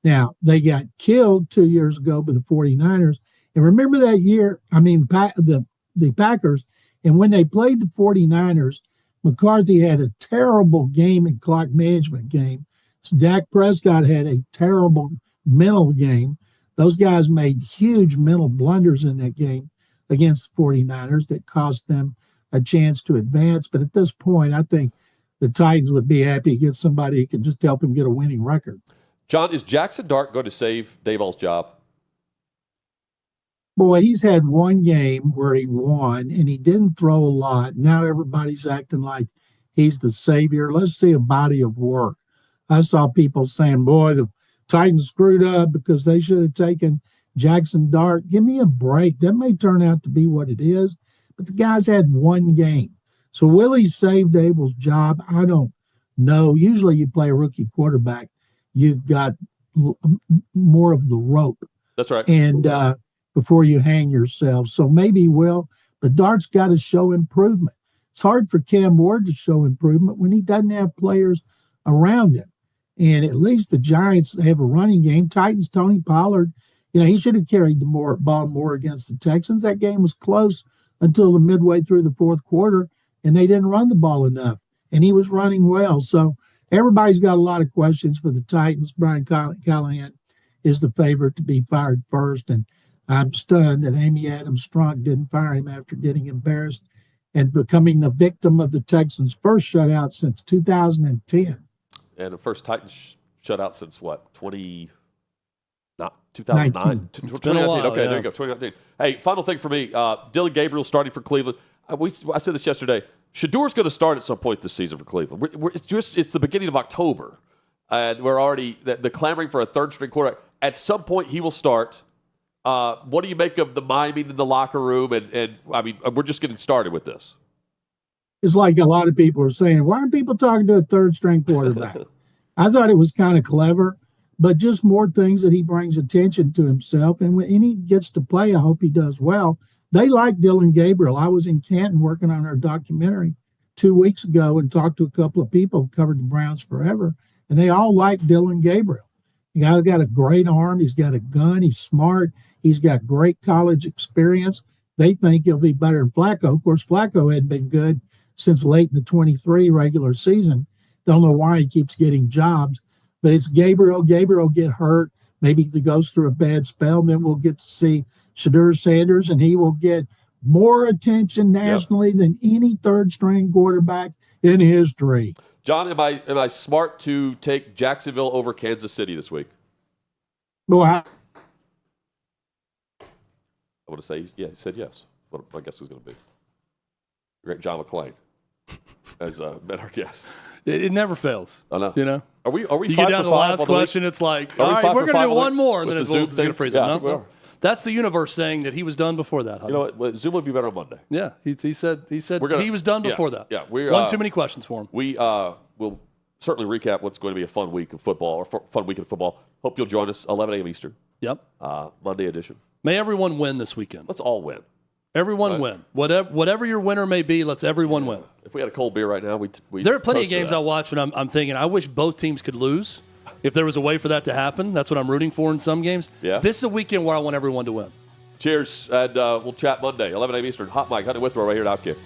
Now, they got killed 2 years ago by the 49ers. And remember that year, the Packers, and when they played the 49ers, McCarthy had a terrible game and clock management game. So Dak Prescott had a terrible mental game. Those guys made huge mental blunders in that game against the 49ers that cost them a chance to advance. But at this point, I think the Titans would be happy to get somebody who can just help them get a winning record. John, is Jackson Dart going to save Daboll's job? Boy, he's had one game where he won, and he didn't throw a lot. Now everybody's acting like he's the savior. Let's see a body of work. I saw people saying, boy, the Titans screwed up because they should have taken Jackson Dart. Give me a break. That may turn out to be what it is, but the guy's had one game. So will he save Daboll's job? I don't know. Usually you play a rookie quarterback, you've got more of the rope. That's right. And before you hang yourself. So maybe he will, but Dart's got to show improvement. It's hard for Cam Ward to show improvement when he doesn't have players around him. And at least the Giants, they have a running game. Titans, Tony Pollard, he should have carried the ball more against the Texans. That game was close until the midway through the fourth quarter, and they didn't run the ball enough. And he was running well. So everybody's got a lot of questions for the Titans. Brian Callahan is the favorite to be fired first. And I'm stunned that Amy Adams Strunk didn't fire him after getting embarrassed and becoming the victim of the Texans' first shutout since 2010. And the first Titans shutout since what? 2009? 2019. Okay, there you go. 2019. Hey, final thing for me. Dylan Gabriel starting for Cleveland. I said this yesterday. Shador's going to start at some point this season for Cleveland. It's the beginning of October, and we're already the clamoring for a third-string quarterback. At some point, he will start. What do you make of the miming in the locker room? And we're just getting started with this. It's like a lot of people are saying, why aren't people talking to a third-string quarterback? I thought it was kind of clever, but just more things that he brings attention to himself. And when he gets to play, I hope he does well. They like Dylan Gabriel. I was in Canton working on our documentary 2 weeks ago and talked to a couple of people who covered the Browns forever, and they all like Dylan Gabriel. The guy's got a great arm. He's got a gun. He's smart. He's got great college experience. they think he'll be better than Flacco. Of course, Flacco hadn't been good since late in the 23 regular season. Don't know why he keeps getting jobs, but it's Gabriel. Gabriel will get hurt. Maybe he goes through a bad spell. Then we'll get to see Shadur Sanders, and he will get more attention nationally than any third-string quarterback in history. John, am I smart to take Jacksonville over Kansas City this week? Well, I want to say, he said yes. What my guess is going to be. Great John McClain has been our guest. It never fails. I know. You know? Are we you get down to the last question, it's like, all right, we're going to do one more, and then it's going to freeze up. No. That's the universe saying that he was done before that. You know what? Zoom would be better on Monday. Yeah, he said he was done before that. Yeah, one too many questions for him. We will certainly recap what's going to be a fun week of football, or fun weekend of football. Hope you'll join us 11 a.m. Eastern. Yep. Monday edition. May everyone win this weekend. Let's all win. Everyone win. Whatever your winner may be, let's everyone win. If we had a cold beer right now, we there are plenty of games I watch and I'm thinking, I wish both teams could lose. If there was a way for that to happen, that's what I'm rooting for in some games. Yeah. This is a weekend where I want everyone to win. Cheers, and we'll chat Monday, 11 a.m. Eastern. Hot Mic, Hunter Withrow right here at OutKick.